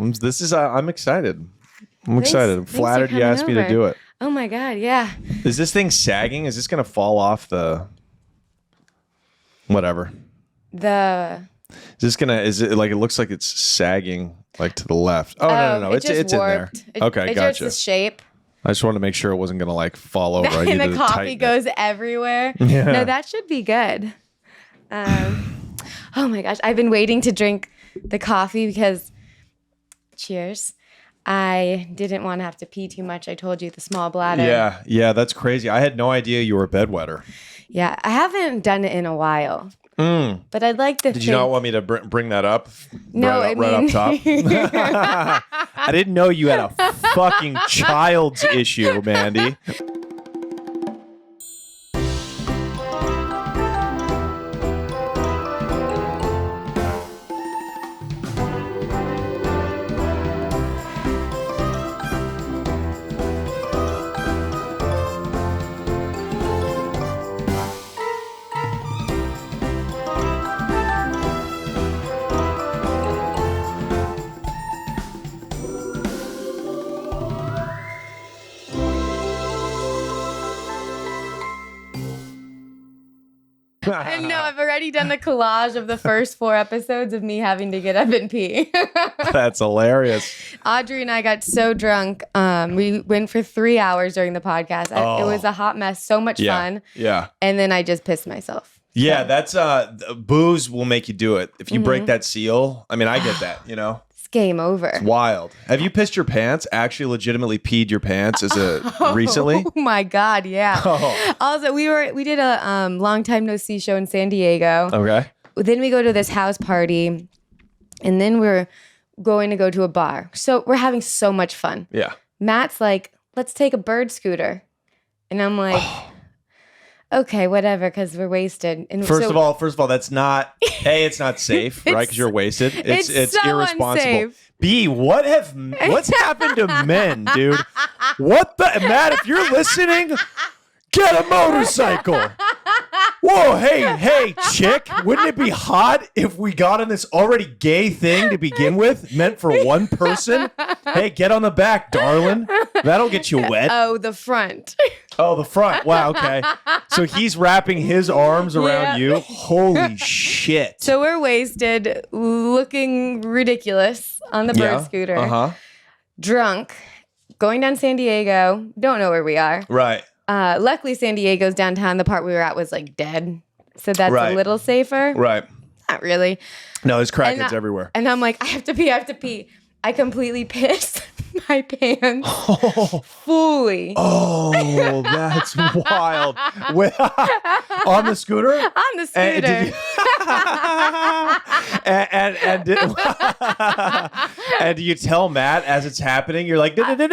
This is I'm excited. I'm excited. I'm flattered you asked me to do it. Oh my God, yeah. Is this thing sagging? Is this going to fall off the whatever? Is it like it looks like it's sagging like to the left? Oh, no. It's in there. Okay, gotcha. It's shape. I just wanted to make sure it wasn't going to like fall over. And the coffee goes everywhere. Yeah. No, that should be good. Oh my gosh, I've been waiting to drink the coffee because, cheers, I didn't want to have to pee too much. I told you the small bladder. Yeah, that's crazy. I had no idea you were a bedwetter. Yeah, I haven't done it in a while. But I'd like to. Did you not want me to bring that up? No, right up top. I didn't know you had a fucking child's issue, Mandy. I know, I've already done the collage of the first 4 episodes of me having to get up and pee. That's hilarious. Audrey and I got so drunk. We went for 3 hours during the podcast. It was a hot mess. So much fun. Yeah. And then I just pissed myself. Yeah, that's booze will make you do it. If you break that seal, I mean, I get that, you know. It's game over. It's wild. Have you pissed your pants? Actually legitimately peed your pants recently? Oh my God, yeah. Oh. Also, we did a long time no see show in San Diego. Okay. Then we go to this house party, and then we're going to go to a bar. So we're having so much fun. Yeah. Matt's like, let's take a bird scooter. And I'm like, okay, whatever, because we're wasted. And First of all, that's not, A, it's not safe, right? Because you're wasted. It's so irresponsible. unsafe. B, what's happened to men, dude? Matt, if you're listening, get a motorcycle. Whoa, hey, chick, wouldn't it be hot if we got on this already gay thing to begin with, meant for one person? Hey, get on the back, darling. That'll get you wet. Oh, the front. Oh, the front. Wow, okay. So he's wrapping his arms around you. Holy shit. So we're wasted, looking ridiculous on the bird scooter. Uh-huh. Drunk, going down San Diego. Don't know where we are. Right. Luckily, San Diego's downtown. The part we were at was like dead. So that's a little safer. Right. Not really. No, there's crackheads everywhere. And I'm like, I have to pee. I completely pissed my pants fully. Oh, that's wild. On the scooter? On the scooter. And do you tell Matt as it's happening? You're like, and then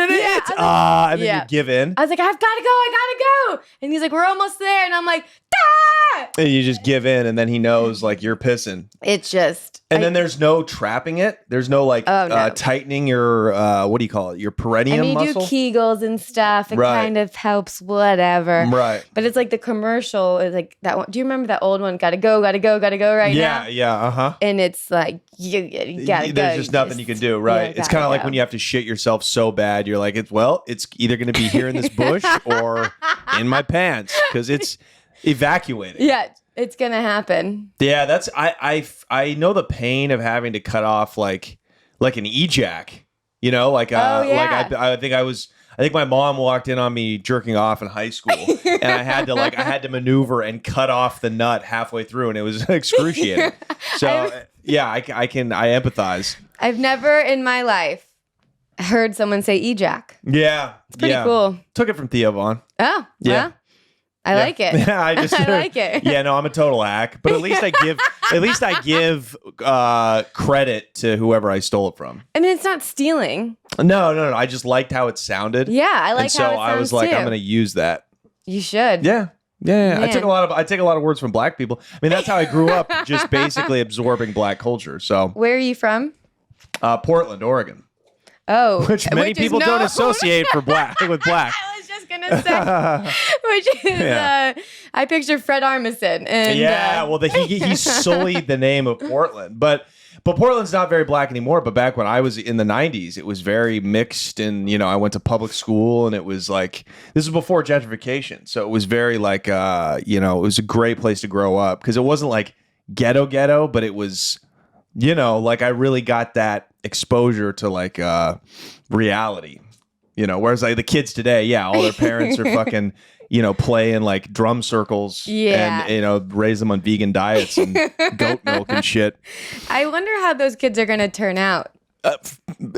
you give in. I was like, I gotta go. And he's like, we're almost there. And I'm like, ah! And you just give in, and then he knows like you're pissing. It's just. And then there's no trapping it. There's no like tightening your what do you call it? Your perineum muscle. You do Kegels and stuff. It kind of helps, whatever. Right. But it's like the commercial is like that one. Do you remember that old one? Gotta go right now. Yeah. And it's like you gotta go. There's just nothing you can do, right? It's kind of like when you have to shit yourself so bad, you're like, it's either going to be here in this bush or in my pants because it's evacuating. Yeah. It's gonna happen. Yeah, that's I know the pain of having to cut off like an ejac, you know, like I think my mom walked in on me jerking off in high school, and I had to maneuver and cut off the nut halfway through, and it was excruciating. So I empathize. I've never in my life heard someone say ejac. Yeah, it's pretty cool. Took it from Theo Vaughn. Oh, yeah. Well, I like it. Yeah, I like it. Yeah, no, I'm a total hack, but at least I give credit to whoever I stole it from. I mean, it's not stealing. No. I just liked how it sounded. Yeah, I like how it sounds so I was like, too. I'm going to use that. You should. Yeah. I take a lot of words from black people. I mean, that's how I grew up, just basically absorbing black culture. So, where are you from? Portland, Oregon. Oh, which many people don't associate with black. I was just gonna say, which is I picture Fred Armisen. And, well, he sullied the name of Portland, but But Portland's not very black anymore. But back when I was in the 90s, it was very mixed. And, you know, I went to public school and it was like, this was before gentrification. So it was very like, you know, it was a great place to grow up because it wasn't like ghetto, but it was, you know, like I really got that exposure to like reality, you know, whereas like the kids today, yeah, all their parents are fucking, you know, playing like drum circles and, you know, raise them on vegan diets and goat milk and shit. I wonder how those kids are going to turn out.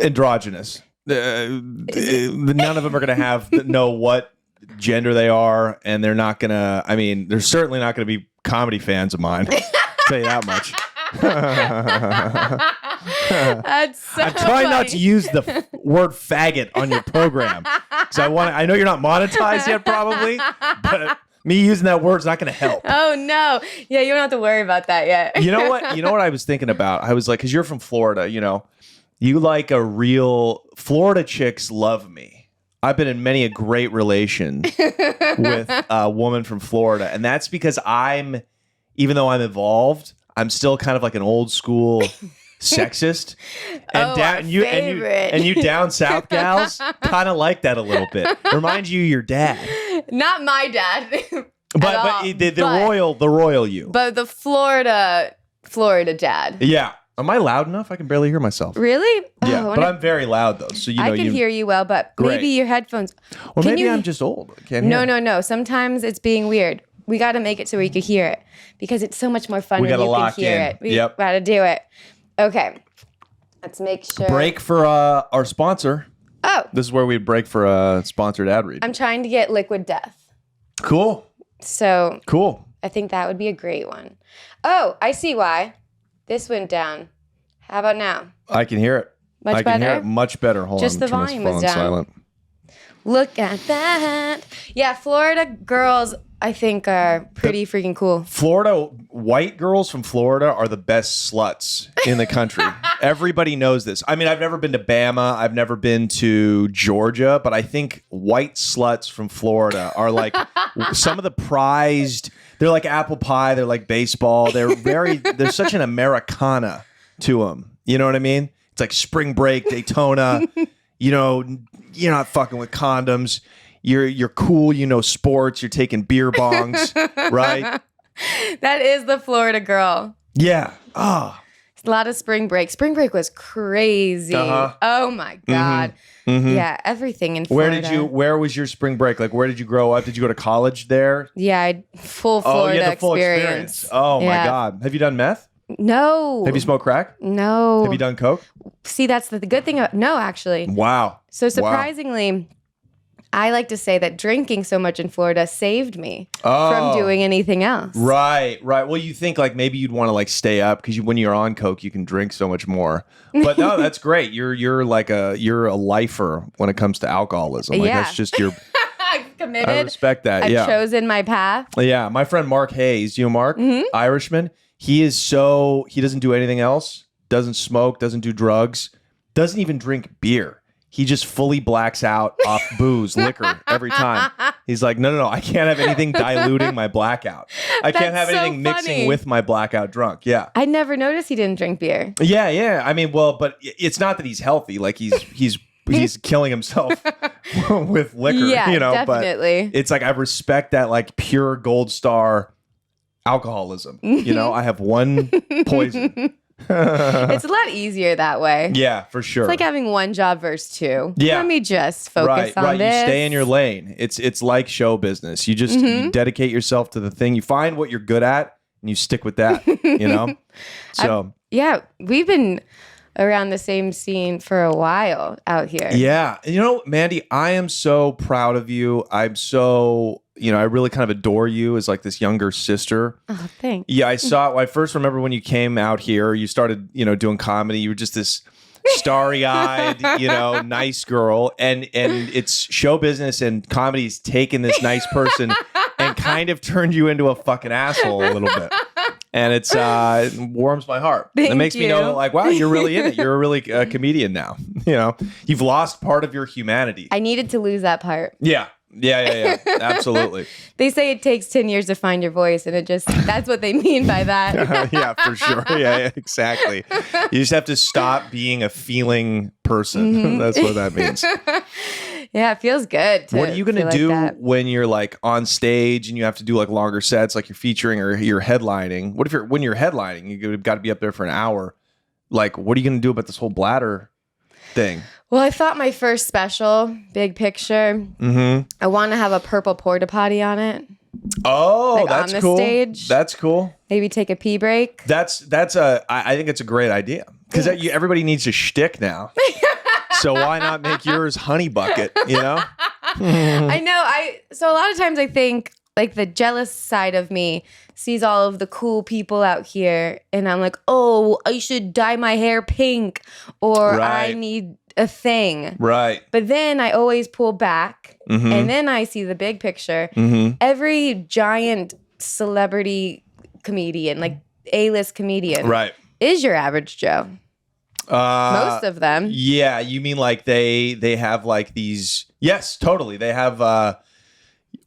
Androgynous. None of them are going to know what gender they are. And they're not going to, I mean, they're certainly not going to be comedy fans of mine. I'll tell you that much. That's so I'm trying not to use the word faggot on your program because I know you're not monetized yet, probably, but me using that word's not going to help. Oh no, yeah, you don't have to worry about that yet. You know what? You know what I was thinking about? I was like, because you're from Florida, you know, you like a real Florida chicks love me. I've been in many a great relation with a woman from Florida, and that's because even though I'm evolved, I'm still kind of like an old school sexist. And you down south gals kind of like that a little bit. Reminds you of your dad. Not my dad. but the royal you. But the Florida dad. Yeah. Am I loud enough? I can barely hear myself. Really? Yeah, but I'm very loud though. So I can hear you well, but maybe your headphones. Well, maybe I'm just old. I can't hear. No. Sometimes it's being weird. We got to make it so we could hear it because it's so much more fun when you can hear it. We got to do it. Okay. Let's make sure. Break for our sponsor. Oh. This is where we break for a sponsored ad read. I'm trying to get Liquid Death. Cool. So. Cool. I think that would be a great one. Oh, I see why. This went down. How about now? I can hear it. Much better? Hear it much better. Hold Just on. the Turn this volume phone was down. Silent. Look at that. Yeah, Florida girls, I think, are pretty freaking cool. White girls from Florida are the best sluts in the country. Everybody knows this. I mean, I've never been to Bama. I've never been to Georgia, but I think white sluts from Florida are like some of the prized. They're like apple pie. They're like baseball. There's such an Americana to them. You know what I mean? It's like spring break, Daytona. You know, you're not fucking with condoms. You're cool. You know sports. You're taking beer bongs, right? That is the Florida girl. Yeah. Ah. A lot of spring break. Spring break was crazy. Uh-huh. Oh my God. Mm-hmm. Yeah, everything in Florida. Where was your spring break? Like, where did you grow up? Did you go to college there? Yeah, I had full Florida experience. Oh my God. Have you done meth? No. Have you smoked crack? No. Have you done coke? See, that's the good thing. No, actually. Wow. So surprisingly, I like to say that drinking so much in Florida saved me from doing anything else. Right. Well, you think like maybe you'd want to like stay up because when you're on coke, you can drink so much more. But no, that's great. You're a lifer when it comes to alcoholism. Like that's just your. Committed. I respect that. I've chosen my path. Yeah, my friend Mark Hayes. You know Mark, Irishman. He doesn't do anything else. Doesn't smoke. Doesn't do drugs. Doesn't even drink beer. He just fully blacks out off booze, liquor every time. He's like, no, I can't have anything diluting my blackout. I can't have anything mixing with my blackout drunk. Yeah. I never noticed he didn't drink beer. Yeah. I mean, well, but it's not that he's healthy. Like he's killing himself with liquor. Yeah, you know, definitely. But it's like I respect that like pure gold star alcoholism. You know, I have one poison. It's a lot easier that way. Yeah, for sure. It's like having one job versus two. Yeah. Let me just focus on this. You stay in your lane. It's like show business. You just you dedicate yourself to the thing. You find what you're good at and you stick with that, you know? So we've been around the same scene for a while out here. Yeah. And you know, Mandy, I am so proud of you. I'm so, I really kind of adore you as like this younger sister. Oh, thanks. Yeah, I first remember when you came out here, you started, doing comedy. You were just this starry-eyed, nice girl. And it's show business and comedy's taken this nice person and kind of turned you into a fucking asshole a little bit. And it warms my heart. Thank it makes you. me know, like, wow, you're really in it. You're a really comedian now. You've lost part of your humanity. I needed to lose that part. Yeah. Yeah. Absolutely. They say it takes 10 years to find your voice, and that's what they mean by that. Yeah, for sure. Yeah, exactly. You just have to stop being a feeling person. Mm-hmm. That's what that means. Yeah, it feels good. What are you going to do when you're like on stage and you have to do like longer sets, like you're featuring or you're headlining? What if when you're headlining, you've got to be up there for an hour? Like, what are you going to do about this whole bladder thing? Well, I thought my first special, big picture, I want to have a purple porta potty on it. Oh, like that's on the cool. Stage. That's cool. Maybe take a pee break. I think it's a great idea because everybody needs a shtick now. So why not make yours Honey Bucket, you know? I know. So a lot of times I think like the jealous side of me sees all of the cool people out here and I'm like, oh, I should dye my hair pink or I need a thing. Right. But then I always pull back and then I see the big picture. Every giant celebrity comedian, like A-list comedian, is your average Joe. Most of them. Yeah, you mean like they have like these. Yes, totally. They have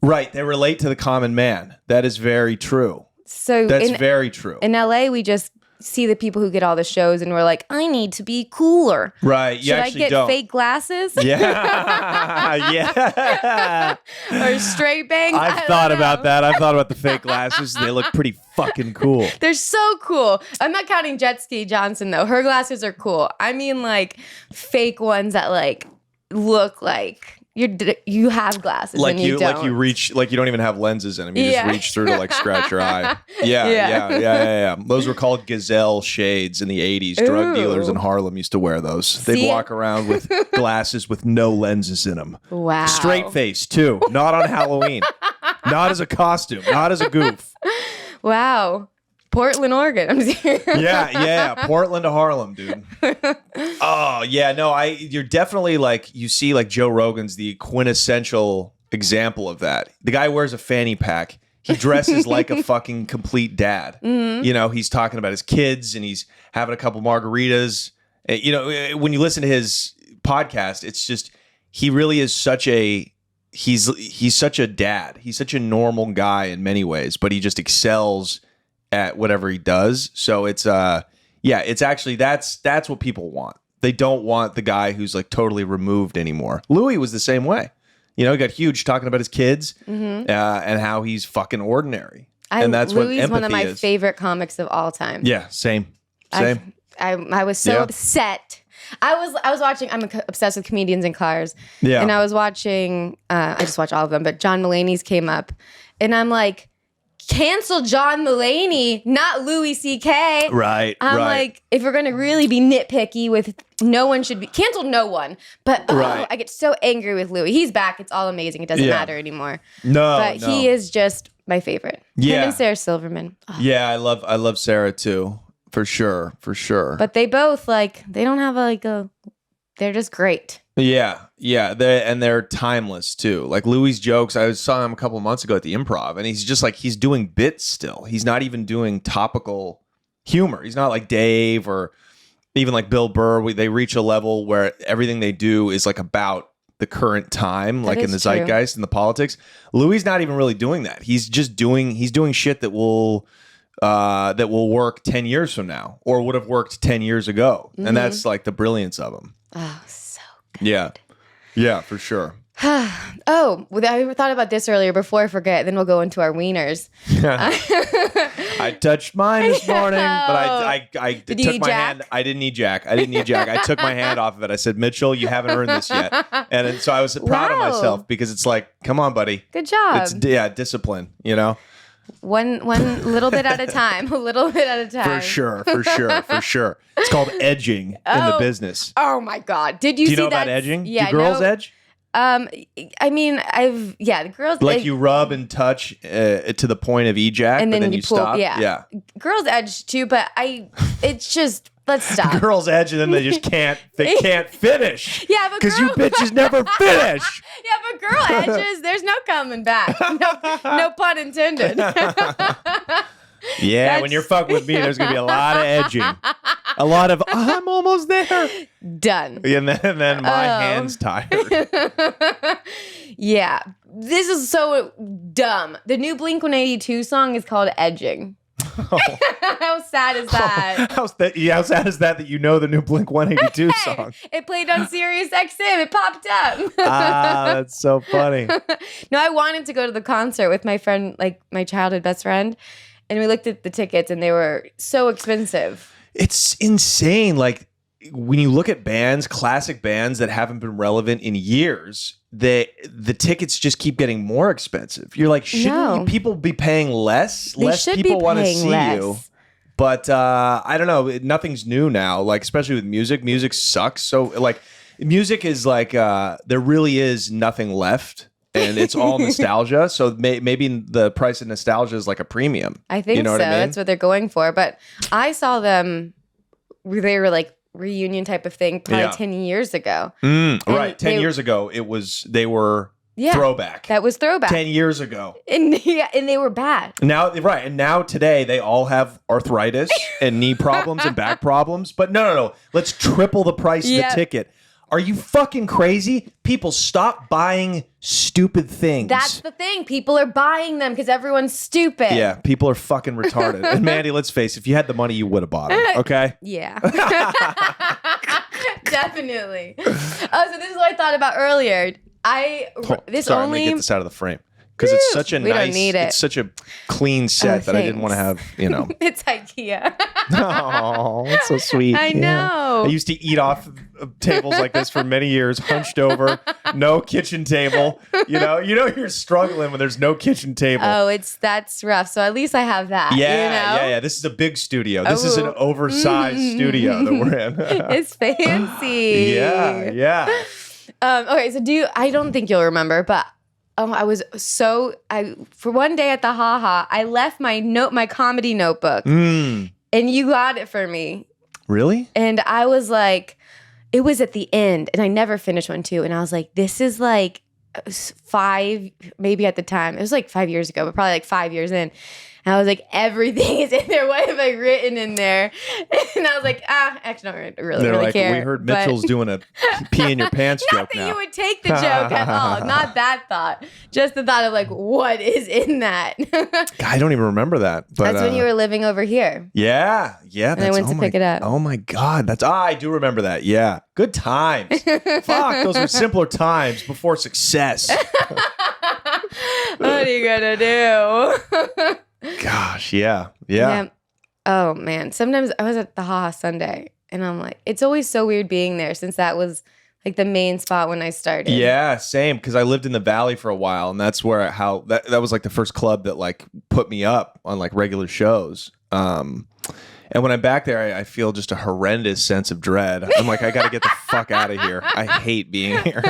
right, they relate to the common man. That is very true. So that's very true. In LA, we just see the people who get all the shows and we're like, I need to be cooler. Right. Should I get fake glasses? Yeah. Yeah. Or straight bangs? I've thought about that. I've thought about the fake glasses. They look pretty fucking cool. They're so cool. I'm not counting Jet Ski Johnson though. Her glasses are cool. I mean like fake ones that like look like you have glasses like and you don't. Like you reach, like you don't even have lenses in them. You just reach through to like scratch your eye. Yeah. Those were called Gazelle shades in the 80s. Drug dealers in Harlem used to wear those. They'd walk around with glasses with no lenses in them. Wow. Straight face too. Not on Halloween. Not as a costume. Not as a goof. Wow. Portland, Oregon. I'm serious. Yeah. Portland to Harlem, dude. Oh, yeah. No, you're definitely like, you see like Joe Rogan's the quintessential example of that. The guy wears a fanny pack. He dresses like a fucking complete dad. You know, he's talking about his kids and he's having a couple margaritas. You know, when you listen to his podcast, it's just, he really is such a, he's such a dad. He's such a normal guy in many ways, but he just excels at whatever he does. So it's it's actually that's what people want. They don't want the guy who's like totally removed anymore. Louis was the same way. You know, he got huge talking about his kids and how he's fucking ordinary. And that's Louis what empathy is. One of my favorite comics of all time. Yeah, same. I was so upset. I was watching. I'm obsessed with comedians and cars. Yeah, and I was watching. I just watch all of them, but John Mulaney's came up, and I'm like, cancel John Mulaney, not Louis C.K. Right. I'm like, if we're gonna really be nitpicky with, no one should be cancel. No one. But I get so angry with Louis. He's back. It's all amazing. It doesn't matter anymore. No, he is just my favorite. Him and Sarah Silverman. Oh. Yeah, I love Sarah too. For sure. But they both they don't have they're just great. Yeah. They're timeless too. Like Louis' jokes, I saw him a couple of months ago at the Improv, and he's just like, he's doing bits still. He's not even doing topical humor. He's not like Dave or even like Bill Burr. They reach a level where everything they do is like about the current time, like in the zeitgeist and the politics. Louis not even really doing that. He's doing shit that will work 10 years from now or would have worked 10 years ago. And that's like the brilliance of him. Oh, so good. Yeah, for sure. I thought about this earlier before I forget. Then we'll go into our wieners. I touched mine this morning, but I took my hand. I didn't need Jack. I took my hand off of it. I said, Mitchell, you haven't earned this yet. And so I was proud of myself because it's like, come on, buddy. Good job. It's discipline, you know? One little bit at a time. For sure. It's called edging in the business. Oh my God. Do you know about edging? Yeah. Do girls edge? I mean, the girls like you rub and touch to the point of ejac, and then you pull, stop. Yeah. Girls edge too, but it's just, let's stop. Girls edge and then they just can't finish. Yeah, but because you bitches never finish. Yeah, but girl edges, there's no coming back. No pun intended. Yeah, when you're fucking with me, there's gonna be a lot of edging, a lot of I'm almost there. Done. And then my hand's tired. Yeah. This is so dumb. The new Blink-182 song is called Edging. Oh. How sad is that? How sad is that you know the new Blink-182 song? It played on Sirius XM. It popped up. That's so funny. No, I wanted to go to the concert with my friend, like my childhood best friend, and we looked at the tickets and they were so expensive. It's insane. Like when you look at bands, classic bands that haven't been relevant in years, the tickets just keep getting more expensive. You're like, shouldn't people be paying less? Less people want to see you. But I don't know. Nothing's new now. Like especially with music. Music sucks. So like music is like there really is nothing left. And it's all nostalgia. So maybe the price of nostalgia is like a premium. I think so. I mean? That's what they're going for. But I saw them. They were like reunion type of thing probably 10 years ago. Right. 10 years ago, they were throwback. That was throwback. 10 years ago. And they were bad. Now, right. And now today, they all have arthritis and knee problems and back problems. But no. Let's triple the price of the ticket. Are you fucking crazy? People stop buying stupid things. That's the thing. People are buying them because everyone's stupid. Yeah, people are fucking retarded. And Mandy, let's face it, if you had the money, you would have bought it, okay? Yeah. Definitely. Oh, so this is what I thought about earlier. Let me get this out of the frame. Because it's such a it's such a clean set that I didn't want to have, It's IKEA. Oh, that's so sweet. I know. I used to eat off tables like this for many years, hunched over, no kitchen table. You're struggling when there's no kitchen table. Oh, that's rough. So at least I have that. Yeah. This is a big studio. This is an oversized studio that we're in. It's fancy. Yeah. Okay, so I don't think you'll remember, but for one day at the Haha, I left my comedy notebook and you got it for me. Really? And I was like, it was at the end and I never finished one too. And I was like, this is like 5, maybe at the time, it was like 5 years ago, but probably like 5 years in. And I was like, everything is in there. What have I written in there? And I was like, actually, I don't really care. We heard Mitchell's doing a pee in your pants joke now. Not that you would take the joke at all. Not that thought. Just the thought of like, what is in that? I don't even remember that. But, that's when you were living over here. Yeah. And I went to pick it up. Oh my God. I do remember that. Yeah. Good times. Fuck, those were simpler times before success. What are you gonna do? Gosh, yeah. Oh man, sometimes I was at the Haha Sunday, and I'm like, it's always so weird being there since that was like the main spot when I started. Yeah, same. Because I lived in the Valley for a while, and that's where that was like the first club that like put me up on like regular shows. And when I'm back there, I feel just a horrendous sense of dread. I'm like, I got to get the fuck out of here. I hate being here.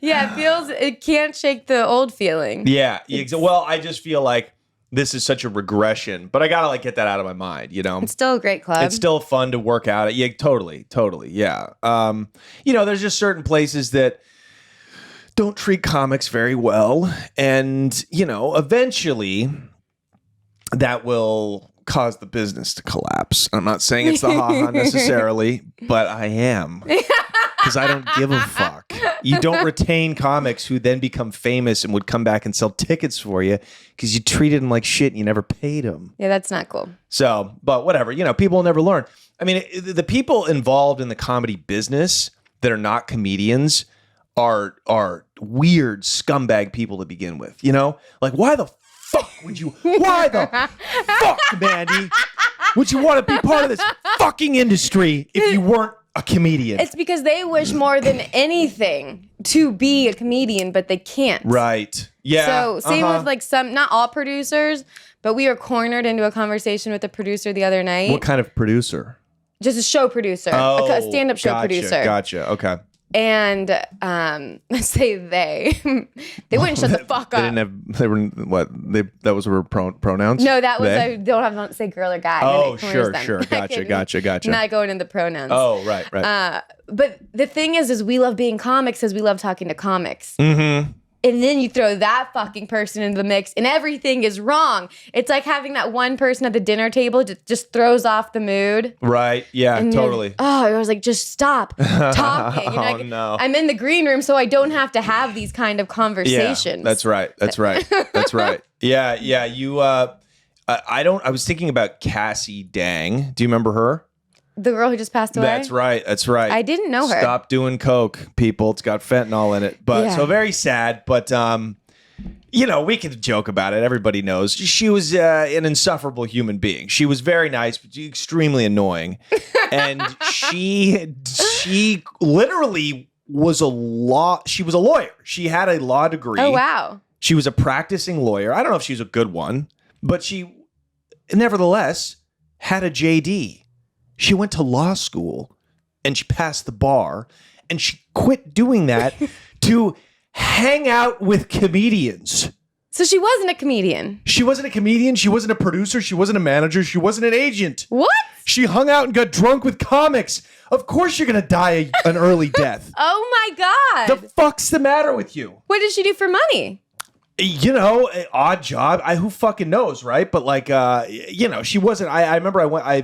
Yeah, it can't shake the old feeling. Yeah. Well, I just feel like this is such a regression, but I gotta like get that out of my mind, It's still a great club. It's still fun to work out at. Yeah, totally. Yeah. There's just certain places that don't treat comics very well. And, eventually that will cause the business to collapse. I'm not saying it's the Haha necessarily, but I am. Because I don't give a fuck. You don't retain comics who then become famous and would come back and sell tickets for you because you treated them like shit and you never paid them. Yeah, that's not cool. So, but whatever. People will never learn. I mean, the people involved in the comedy business that are not comedians are weird scumbag people to begin with. Like why the fuck, Mandy, would you want to be part of this fucking industry if you weren't a comedian? It's because they wish more than anything to be a comedian, but they can't. Right. Yeah. So same with like not all producers, but we were cornered into a conversation with a producer the other night. What kind of producer? Just a show producer, a stand-up show producer. Gotcha. Okay. And let's say they wouldn't shut the fuck up. Those were pronouns? No, that was I don't have to say girl or guy. Oh, sure. Gotcha. Not going into pronouns. Oh, right. But the thing is we love being comics because we love talking to comics. Mm-hmm. And then you throw that fucking person into the mix and everything is wrong. It's like having that one person at the dinner table that just throws off the mood. Right. Yeah, and totally. I was like, just stop talking. You know, like, no. I'm in the green room so I don't have to have these kind of conversations. Yeah, that's right. That's right. That's right. Yeah. You, I was thinking about Cassie Dang. Do you remember her? The girl who just passed away? That's right. That's right. I didn't know her. Stop doing coke, people. It's got fentanyl in it. But so very sad. But, you know, we can joke about it. Everybody knows. She was an insufferable human being. She was very nice, but extremely annoying. And she literally was she was a lawyer. She had a law degree. Oh, wow. She was a practicing lawyer. I don't know if she's a good one, but she nevertheless had a JD. She went to law school and she passed the bar and she quit doing that to hang out with comedians. So she wasn't a comedian. She wasn't a comedian. She wasn't a producer. She wasn't a manager. She wasn't an agent. What? She hung out and got drunk with comics. Of course you're going to die an early death. Oh my God. The fuck's the matter with you? What did she do for money? You know, an odd job. Who fucking knows, right? But like, you know, she wasn't. I remember I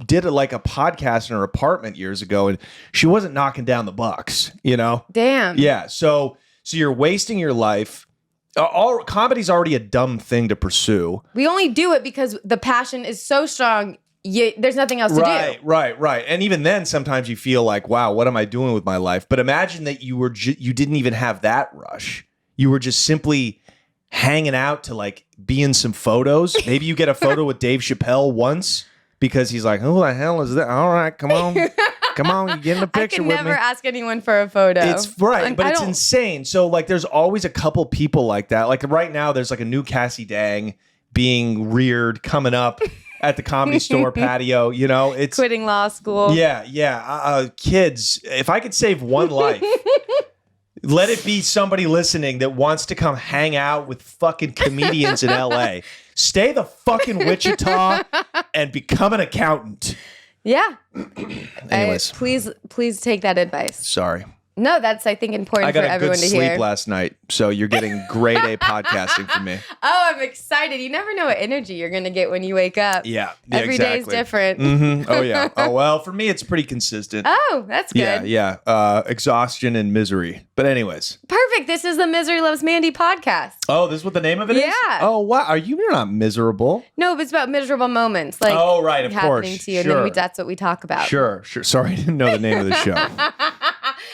did a podcast in her apartment years ago, and she wasn't knocking down the bucks. You know, damn. Yeah. So you're wasting your life. All comedy's already a dumb thing to pursue. We only do it because the passion is so strong. There's nothing else to do. Right. And even then, sometimes you feel like, wow, what am I doing with my life? But imagine that you didn't even have that rush. You were just simply hanging out to like be in some photos. Maybe you get a photo with Dave Chappelle once because he's like, who the hell is that? All right, come on, you get in the picture with me. I can never ask anyone for a photo. It's right, but it's insane. So like, there's always a couple people like that. Like right now, there's like a new Cassie Dang being reared coming up at the Comedy Store patio. You know, it's quitting law school. Yeah. Kids, if I could save one life. Let it be somebody listening that wants to come hang out with fucking comedians in LA. Stay the fucking Wichita and become an accountant. Yeah. Anyways. Please take that advice. Sorry. No, that's, I think, important for everyone to hear. I got a good sleep last night, so you're getting grade A podcasting from me. Oh, I'm excited. You never know what energy you're going to get when you wake up. Yeah, Every exactly. day is different. Mm-hmm. Oh, yeah. Oh, well, for me, it's pretty consistent. Oh, that's good. Yeah. Exhaustion and misery. But anyways. Perfect. This is the Misery Loves Mandy podcast. Oh, this is what the name of it is? Yeah. Oh, wow. You're not miserable. No, but it's about miserable moments. Like, oh, right, of happening course. to you, Sure. and then that's what we talk about. Sure. Sorry, I didn't know the name of the show.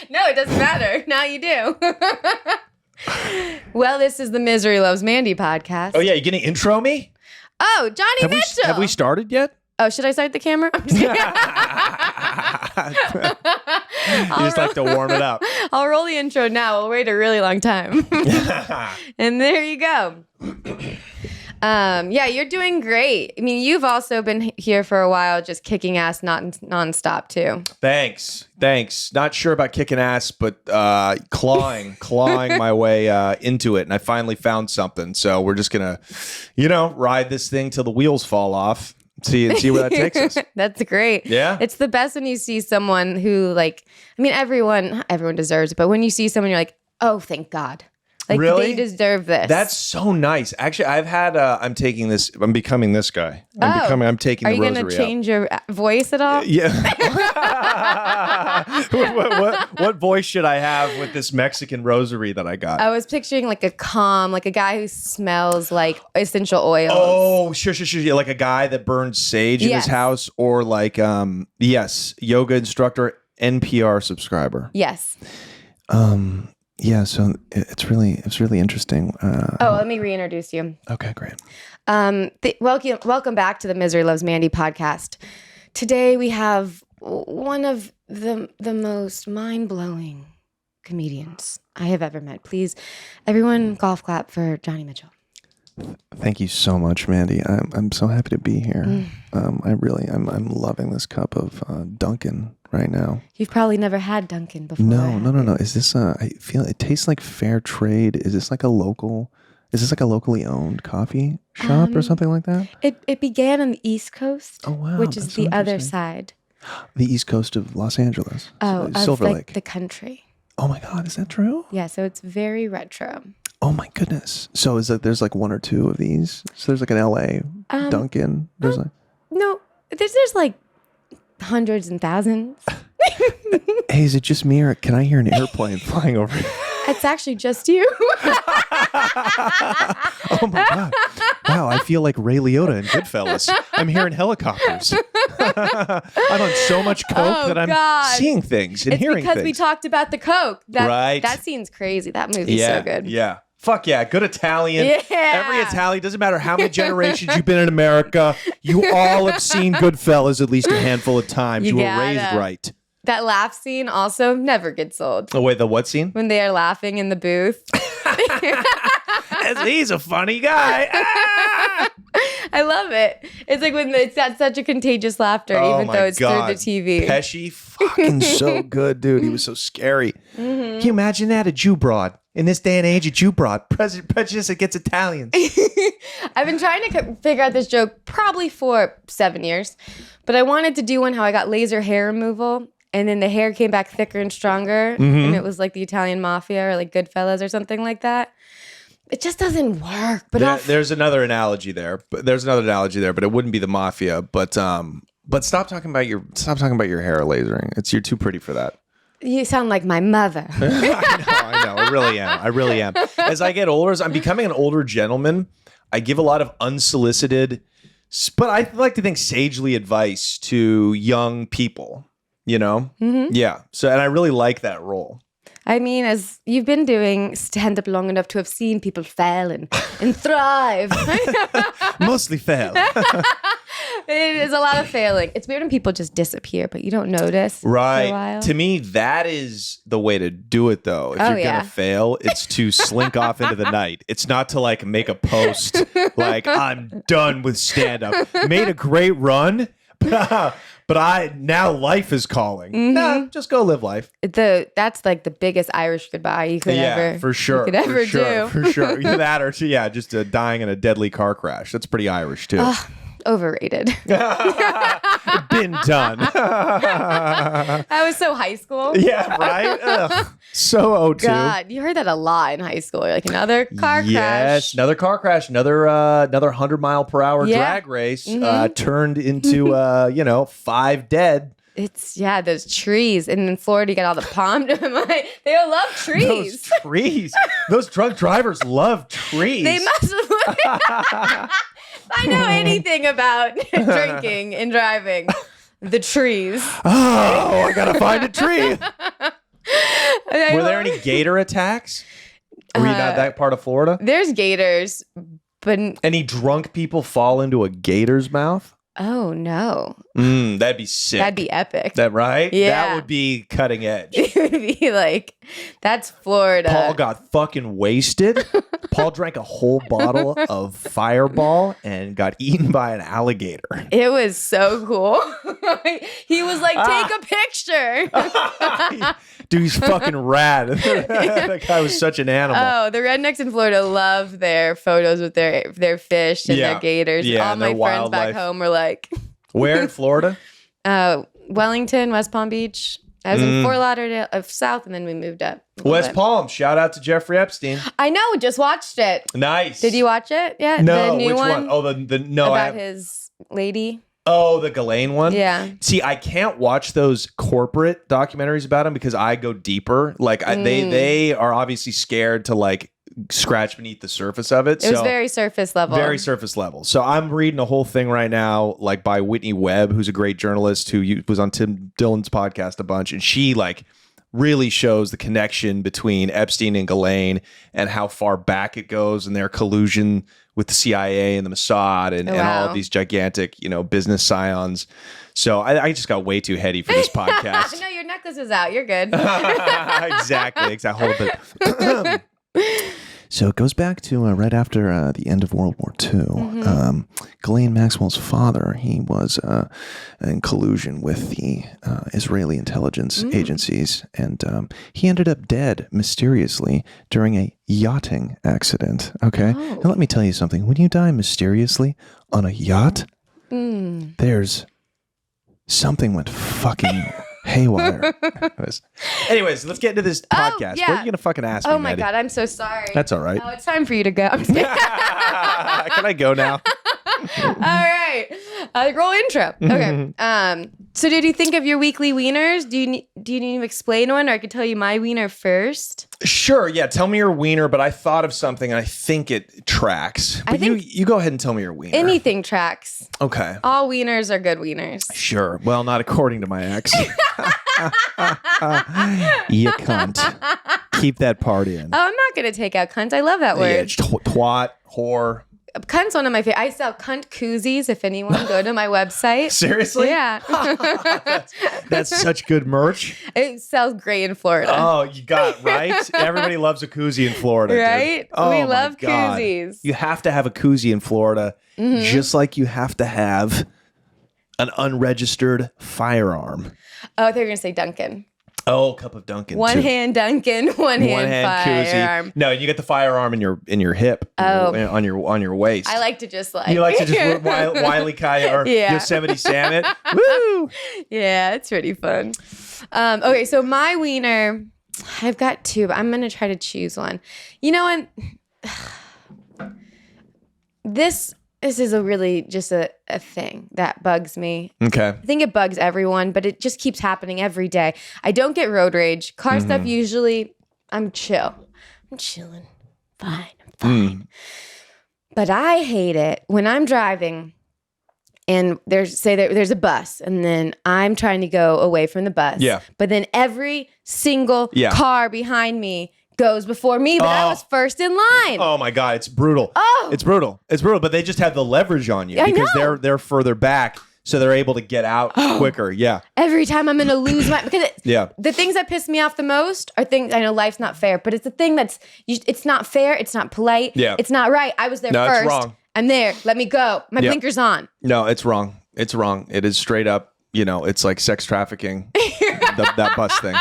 No, it doesn't matter. Now you do. Well, this is the Misery Loves Mandy podcast. Oh, yeah. You going to intro me? Oh, Johnny Mitchell. Have we started yet? Oh, should I start the camera? I'm just kidding. You just like to warm it up. I'll roll the intro now. We'll wait a really long time. And there you go. Yeah, you're doing great. I mean, you've also been here for a while, just kicking ass nonstop too. Thanks. Not sure about kicking ass, but clawing my way into it, and I finally found something. So we're just gonna, ride this thing till the wheels fall off. See where that takes us. That's great. Yeah. It's the best when you see someone who, like, I mean, everyone deserves it, but when you see someone, you're like, oh, thank God. Like, really? They deserve this. That's so nice. Actually, I've had, I'm becoming this guy. I'm taking the rosary out. Are you going to change your voice at all? Yeah. what voice should I have with this Mexican rosary that I got? I was picturing like a guy who smells like essential oils. Oh, sure. Yeah, like a guy that burns sage in his house, or like, yoga instructor, NPR subscriber. Yes. Yeah, so it's really interesting. Let me reintroduce you. Okay, great. Welcome back to the Misery Loves Mandy podcast. Today we have one of the most mind-blowing comedians I have ever met. Please, everyone, golf clap for Johnny Mitchell. Thank you so much, Mandy. I'm so happy to be here. I'm loving this cup of Dunkin' right now. You've probably never had Dunkin' before. No. Is this I feel it tastes like fair trade. Is this like a locally owned coffee shop or something like that? It began on the East Coast. Oh wow. Which is the other side. The East Coast of Los Angeles. Oh, Silver like Lake. the country. Oh my God, is that true? Yeah, so it's very retro. Oh my goodness. So there's like one or two of these? So there's like an LA Dunkin'. There's like no, there's like hundreds and thousands. Hey, is it just me or can I hear an airplane flying over? It's actually just you. Oh my God. Wow, I feel like Ray Liotta in Goodfellas. I'm hearing helicopters. I'm on so much coke that I'm seeing things and hearing things. It's because we talked about the coke. Right. That scene's crazy. That movie's so good. Yeah. Fuck yeah. Good Italian. Yeah. Every Italian, doesn't matter how many generations you've been in America, you all have seen Goodfellas at least a handful of times. You were raised right. That laugh scene also never gets old. Oh, wait, the what scene? When they are laughing in the booth. He's a funny guy. I love it. It's like when it's got such a contagious laughter, even though it's through the TV. Pesci, fucking so good, dude. He was so scary. Can you imagine that? A Jew broad. In this day and age, a Jew broad. Prejudice against Italians. I've been trying to figure out this joke probably for 7 years, but I wanted to do one how I got laser hair removal. And then the hair came back thicker and stronger. And it was like the Italian mafia or like Goodfellas or something like that. It just doesn't work. But there's another analogy there. But it wouldn't be the mafia. But stop talking about your hair lasering. You're too pretty for that. You sound like my mother. I know. I really am. As I get older, as I'm becoming an older gentleman, I give a lot of unsolicited, but I like to think sagely advice to young people. You know? Mm-hmm. Yeah. So, and I really like that role. I mean, as you've been doing stand-up long enough to have seen people fail and thrive. Mostly fail. It is a lot of failing. It's weird when people just disappear, but you don't notice. Right. For a while. To me, that is the way to do it, though. If you're going to fail, it's to slink off into the night. It's not to like make a post like, I'm done with stand-up. Made a great run. But now life is calling. Mm-hmm. Nah, just go live life. That's like the biggest Irish goodbye you could ever for sure. You could ever do. For sure. Either that or just dying in a deadly car crash. That's pretty Irish too. Overrated. Been done. That was so high school. Yeah, right? Ugh. So O2. God, you heard that a lot in high school. You're like another car crash. Yes, another car crash. Another 100-mile-per-hour drag race turned into 5 dead. It's those trees. And in Florida, you got all the palm. They all love trees. Those trees. Those drunk drivers love trees. They must have. I know anything about drinking and driving. The trees. Oh, I gotta find a tree. Were there any gator attacks? Were you not that part of Florida? There's gators, but any drunk people fall into a gator's mouth? Oh no. That'd be sick. That'd be epic. That right? Yeah. That would be cutting edge. It would be like, that's Florida. Paul got fucking wasted. Paul drank a whole bottle of Fireball and got eaten by an alligator. It was so cool. He was like, take a picture. Dude, he's fucking rad. That guy was such an animal. Oh, the rednecks in Florida love their photos with their fish and their gators. Yeah, all my friends wildlife. back home were like... Where in Florida? Wellington, West Palm Beach. I was in Fort Lauderdale South, and then we moved up. West Palm. Shout out to Jeffrey Epstein. I know. Just watched it. Nice. Did you watch it? Yeah. No. The new Which one? Oh, no. About his lady. Oh, the Ghislaine one? Yeah. See, I can't watch those corporate documentaries about him because I go deeper. Like they are obviously scared to like scratch beneath the surface of it. It was very surface level. Very surface level. So I'm reading a whole thing right now, like by Whitney Webb, who's a great journalist who was on Tim Dillon's podcast a bunch, and she like really shows the connection between Epstein and Ghislaine and how far back it goes and their collusion with the CIA and the Mossad and all of these gigantic, business scions. So I just got way too heady for this podcast. No, your necklace is out. You're good. Exactly. Hold it. So it goes back to right after the end of World War II. Mm-hmm. Ghislaine Maxwell's father, he was in collusion with the Israeli intelligence agencies, and he ended up dead mysteriously during a yachting accident. Okay? Oh. Now let me tell you something. When you die mysteriously on a yacht, there's something went fucking haywire. Anyways, let's get into this podcast. yeah. What are you gonna fucking ask me? Oh my Maddie? God, I'm so sorry. That's all right. Oh, it's time for you to go. I'm just kidding. Can I go now? All right. Roll intro. Okay. So did you think of your weekly wieners? Do you need to explain one, or I could tell you my wiener first? Sure. Yeah. Tell me your wiener, but I thought of something and I think it tracks. But you go ahead and tell me your wiener. Anything tracks. Okay. All wieners are good wieners. Sure. Well, not according to my ex. You cunt. Keep that part in. Oh, I'm not going to take out cunt. I love that word. Yeah, twat, whore. Cunt's one of my favorite. I sell cunt koozies if anyone go to my website. Seriously? Yeah. That's such good merch. It sells great in Florida. Oh, you got it, right? Everybody loves a koozie in Florida. Right? Dude. Oh, we my love God. koozies. You have to have a koozie in Florida, just like you have to have an unregistered firearm. Oh, I thought you were going to say Duncan. Oh, cup of Duncan. One too. hand Duncan, one hand firearm. Koozie. No, you get the firearm in your hip. Oh. on your waist. I like to just You like to just Wile E. Coyote or Yosemite Sam it. Woo! Yeah, it's pretty fun. Okay, so my wiener, I've got two, but I'm gonna try to choose one. You know what? This is a really just a thing that bugs me. Okay. I think it bugs everyone, but it just keeps happening every day. I don't get road rage. Car stuff, usually, I'm chill. I'm chilling. Fine. I'm fine. But I hate it when I'm driving and there's a bus and then I'm trying to go away from the bus. Yeah. But then every single car behind me goes before me, but I was first in line. Oh my God, it's brutal. Oh. It's brutal. It's brutal, but they just have the leverage on you I because know. they're further back, so they're able to get out quicker. Yeah. Every time I'm going to lose my... Because the things that piss me off the most are things... I know life's not fair, but it's the thing that's... It's not fair. It's not polite. Yeah. It's not right. I was there No, first. it's wrong. I'm there. Let me go. My blinker's on. No, it's wrong. It's wrong. It is straight up, it's like sex trafficking, that bus thing.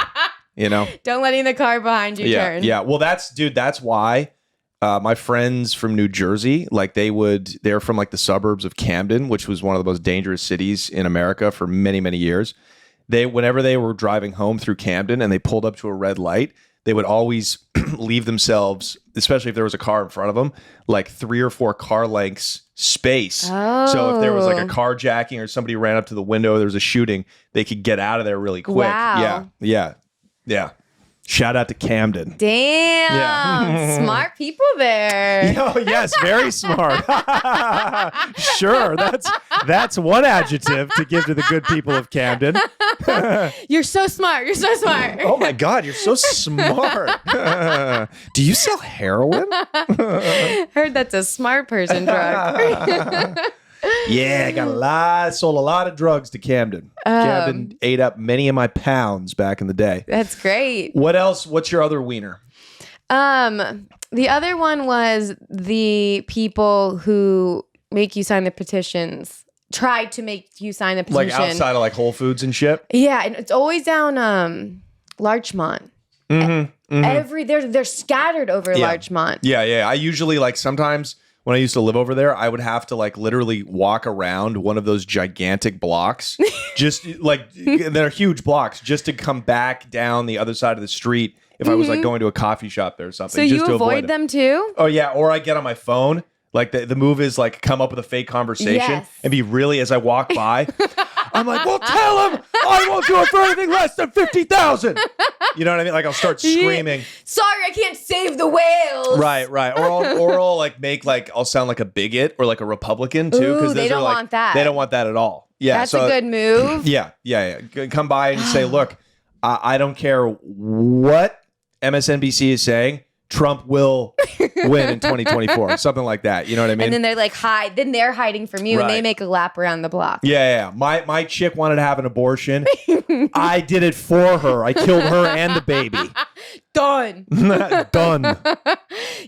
Don't let in the car behind you turn. Yeah. Well, that's why my friends from New Jersey, like they're from like the suburbs of Camden, which was one of the most dangerous cities in America for many, many years. Whenever they were driving home through Camden and they pulled up to a red light, they would always leave themselves, especially if there was a car in front of them, like 3 or 4 car lengths space. Oh. So if there was like a carjacking or somebody ran up to the window, there was a shooting, they could get out of there really quick. Wow. Yeah. Shout out to Camden. Damn. Yeah. Smart people there. Oh, yes, very smart. Sure, that's one adjective to give to the good people of Camden. You're so smart. You're so smart. Oh my God, you're so smart. Do you sell heroin? Heard that's a smart person drug. Yeah, sold a lot of drugs to Camden. Camden ate up many of my pounds back in the day. That's great. What else? What's your other wiener? The other one was the people who make you sign the petitions. Tried to make you sign the petition. Like outside of like Whole Foods and shit? Yeah, and it's always down Larchmont. They're scattered over Larchmont. Yeah. I usually sometimes when I used to live over there, I would have to literally walk around one of those gigantic blocks, just they're huge blocks, just to come back down the other side of the street if I was going to a coffee shop there or something. So just you to avoid them too? Oh yeah, or I get on my phone. Like the move is come up with a fake conversation and be really as I walk by. I'm like, well, tell him I won't do it for anything less than 50,000. You know what I mean? I'll start screaming. Sorry, I can't save the whales. Right. Or I'll make I'll sound like a bigot or like a Republican too, because they don't want that. They don't want that at all. Yeah, that's a good move. Yeah. Come by and say, look, I don't care what MSNBC is saying. Trump will win in 2024, something like that. You know what I mean? And then they're then they're hiding from you and they make a lap around the block. Yeah. My chick wanted to have an abortion. I did it for her. I killed her and the baby. Done. Done.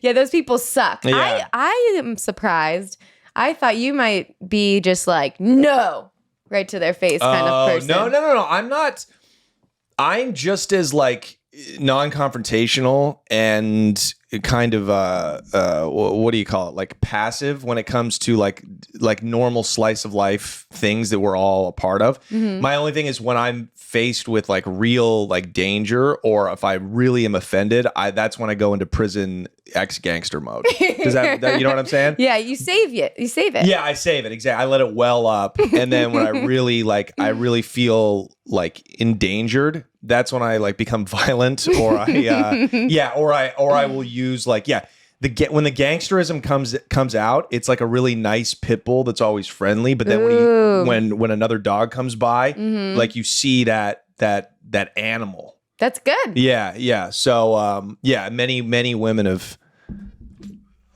Yeah, those people suck. Yeah. I am surprised. I thought you might be just no, right to their face kind of person. No. I'm not. I'm just as non-confrontational and kind of what do you call it? Like passive when it comes to like normal slice of life things that we're all a part of. My only thing is when I'm faced with like real like danger, or if I really am offended, that's when I go into prison ex-gangster mode. Does that you know what I'm saying? Yeah, you save it. Yeah, I save it. Exactly. I let it well up. And then when I really feel like endangered, that's when I like become violent, or I will use like, when the gangsterism comes out, it's like a really nice pit bull that's always friendly. But then when another dog comes by, like you see that animal. That's good. Yeah. So many women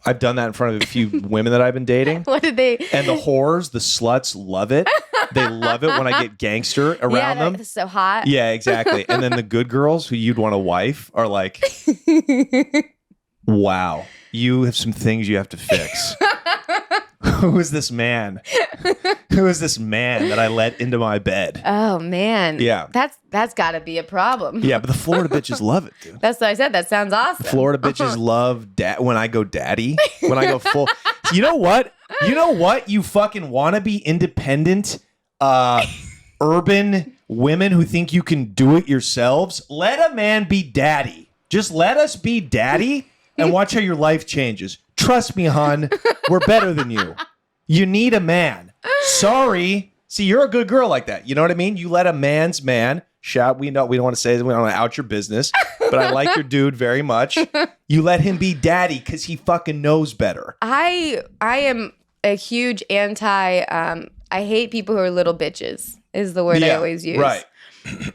I've done that in front of a few women that I've been dating. What did they? And the whores, the sluts love it. They love it when I get gangster around them. It's so hot. Yeah, exactly. And then the good girls who you'd want a wife are like, wow, you have some things you have to fix. Who is this man? Who is this man that I let into my bed? Oh man. Yeah. That's gotta be a problem. Yeah, but the Florida bitches love it, dude. That's what I said. That sounds awesome. Florida bitches love when I go daddy. When I go full. You know what? You fucking want to be independent, urban women who think you can do it yourselves. Let a man be daddy. Just let us be daddy and watch how your life changes. Trust me, hon. We're better than you. You need a man. Sorry. See, you're a good girl like that. You know what I mean? You let a man's man shout. We don't want to say that. We don't want to out your business. But I like your dude very much. You let him be daddy because he fucking knows better. I am a huge anti. I hate people who are little bitches. Is the word I always use. Right.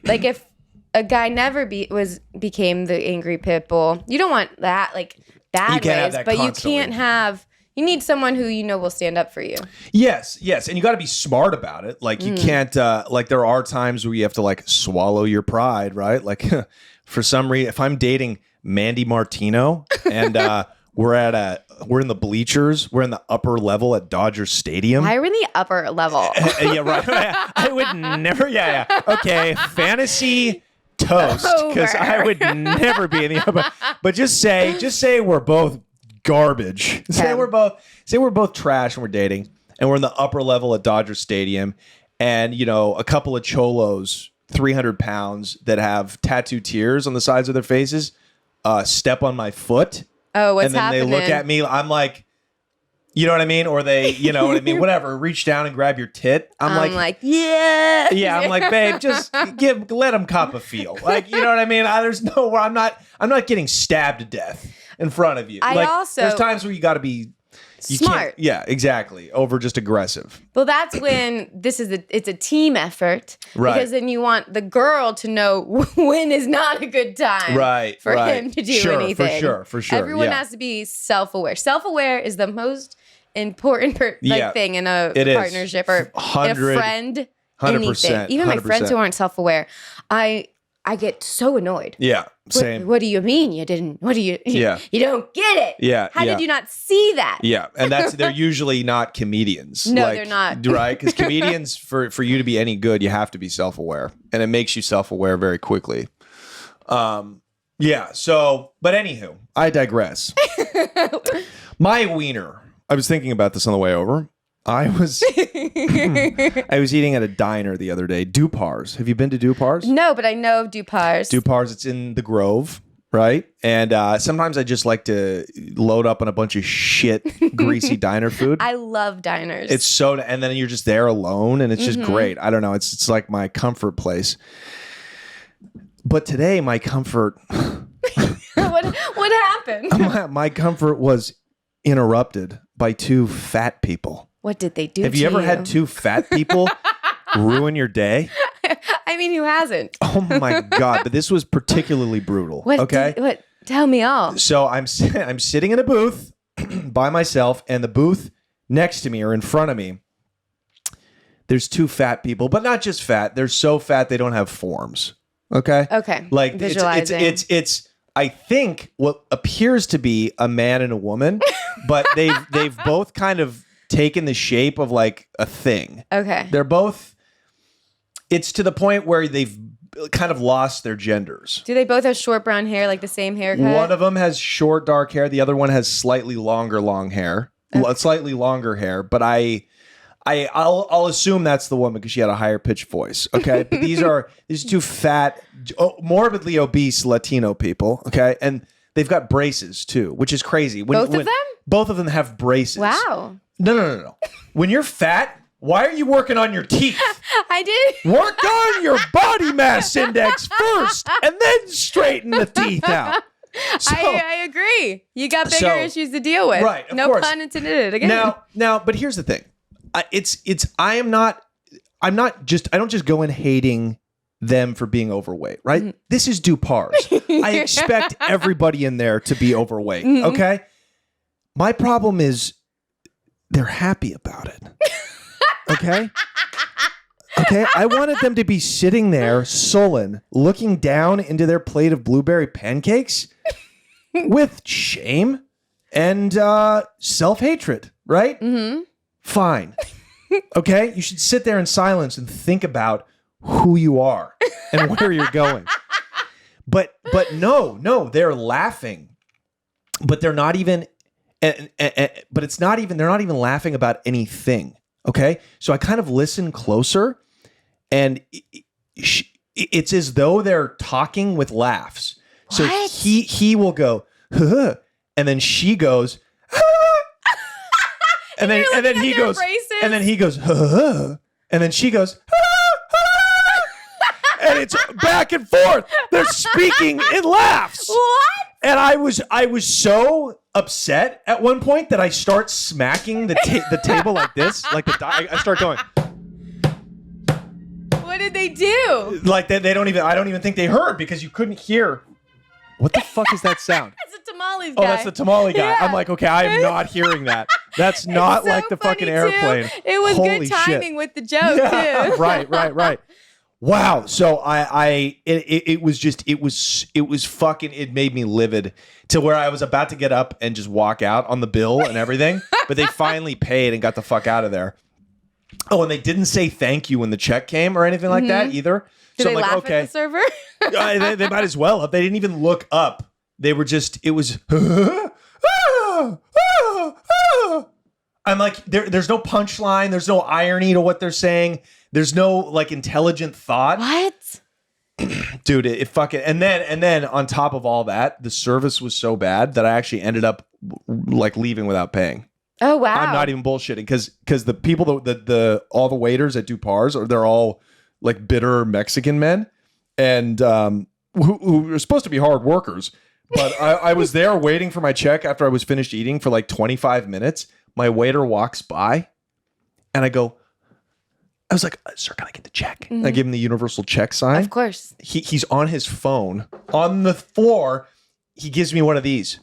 Like if a guy never became the angry pit bull, you don't want that. Like bad ways, but constantly. You can't have. You need someone who you know will stand up for you. Yes, and you got to be smart about it. Like you can't. Like there are times where you have to like swallow your pride, right? Like for some reason, if I'm dating Mandy Martino and we're in the bleachers, we're in the upper level at Dodger Stadium. Why are we in the upper level? Yeah, right. I would never. Yeah. Okay, fantasy. Toast, because I would never be in the upper. But just say we're both garbage. Say we're both trash and we're dating, and we're in the upper level at Dodger Stadium, and a couple of cholos, 300 pounds, that have tattoo tears on the sides of their faces, step on my foot. Oh, what's happening? And then they look at me. I'm like. You know what I mean? Or they, you know what I mean? Whatever. Reach down and grab your tit. I'm like, yeah. Yeah. I'm like, babe, just let him cop a feel. Like, you know what I mean? There's nowhere. I'm not getting stabbed to death in front of you. There's times where you got to be smart. Yeah, exactly. Over just aggressive. Well, that's when it's a team effort. Right. Because then you want the girl to know when is not a good time for him to do anything. For sure. Everyone has to be self-aware. Self-aware is the most important thing in a partnership or in a friend. 100%. Anything. Even 100%. My friends who aren't self-aware, I get so annoyed. Yeah. Same. What do you mean you didn't? What do you? Yeah. You don't get it. Yeah. How did you not see that? Yeah. And they're usually not comedians. No, they're not. Right? Because comedians, for you to be any good, you have to be self-aware, and it makes you self-aware very quickly. Yeah. So, but anywho, I digress. My wiener. I was thinking about this on the way over. I was eating at a diner the other day. Dupar's. Have you been to Dupar's? No, but I know of Dupar's. Dupar's, it's in the Grove, right? And sometimes I just like to load up on a bunch of shit, greasy diner food. I love diners. It's so, and then you're just there alone, and it's just great. I don't know. It's like my comfort place. But today, my comfort. What happened? My comfort was interrupted by two fat people. What did they do? Have you ever had two fat people ruin your day? I mean, who hasn't? Oh my God! But this was particularly brutal. What? Tell me all. So I'm sitting in a booth by myself, and the booth next to me or in front of me, there's two fat people, but not just fat. They're so fat they don't have forms. Okay. Like visualizing. It's I think what appears to be a man and a woman, but they've both kind of taken the shape of like a thing. Okay. They're both. It's to the point where they've kind of lost their genders. Do they both have short brown hair, like the same haircut? One of them has short dark hair. The other one has slightly longer long hair, slightly longer hair. But I'll assume that's the woman because she had a higher pitched voice. Okay, but these two fat, morbidly obese Latino people. Okay, and they've got braces too, which is crazy. Both of them? Both of them have braces. Wow. No. When you're fat, why are you working on your teeth? I did. Work on your body mass index first, and then straighten the teeth out. So, I agree. You got bigger issues to deal with. Right. No course. pun intended. Again. Now, but here's the thing. I don't just go in hating them for being overweight, right? Mm-hmm. This is due pars. I expect everybody in there to be overweight. Mm-hmm. Okay. My problem is they're happy about it. Okay. Okay. I wanted them to be sitting there sullen, looking down into their plate of blueberry pancakes with shame and self-hatred, right? Mm-hmm. Fine. Okay. You should sit there in silence and think about who you are and where you're going. But no, they're laughing, but they're not even, but it's not even, they're not even laughing about anything. Okay. So I kind of listen closer and it's as though they're talking with laughs. So what? he will go, huh, and then she goes, ah! and then he goes, and then he goes, huh, and then she goes, and it's back and forth. They're speaking in laughs. What? And I was so upset at one point that I start smacking the table like this, like I start going. What did they do? Like they don't even. I don't even think they heard because you couldn't hear. What the fuck is that sound? It's a tamales guy. Oh, that's the tamale guy. Yeah. I'm like, okay, I am not hearing that. That's not so like the fucking airplane. Too. It was Holy good timing shit. with the joke too. Right. Wow. So it was fucking, it made me livid to where I was about to get up and just walk out on the bill and everything, but they finally paid and got the fuck out of there. Oh, and they didn't say thank you when the check came or anything like that either. Did so they I'm like, laugh okay. at the server? They might as well have. They didn't even look up. They were just, it was, I'm like, there's no punchline. There's no irony to what they're saying. There's no like intelligent thought. What? Dude, it fucking, and then on top of all that, the service was so bad that I actually ended up like leaving without paying. Oh, wow. I'm not even bullshitting because the people, all the waiters at Dupar's, they're all like bitter Mexican men and who are supposed to be hard workers. But I was there waiting for my check after I was finished eating for like 25 minutes. My waiter walks by and I was like, sir, can I get the check? Mm-hmm. I give him the universal check sign. Of course. He's on his phone on the floor. He gives me one of these.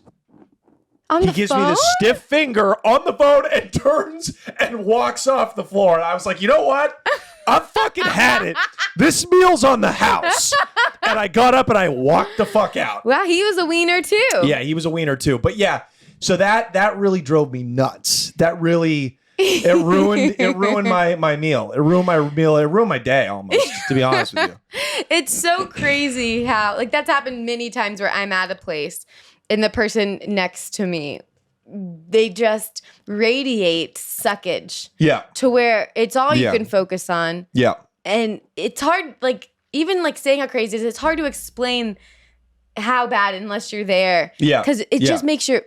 He gives me the stiff finger on the phone and turns and walks off the floor. And I was like, you know what? I fucking had it. This meal's on the house. And I got up and I walked the fuck out. Wow, he was a wiener too. Yeah, he was a wiener too. But yeah, so that really drove me nuts. That really it ruined my meal. It ruined my meal. It ruined my day almost, to be honest with you. It's so crazy how like that's happened many times where I'm at a place and the person next to me, they just radiate suckage. Yeah. To where it's all you can focus on. Yeah. And it's hard, like, even like saying how crazy it is, it's hard to explain how bad unless you're there. Yeah. Because it just makes you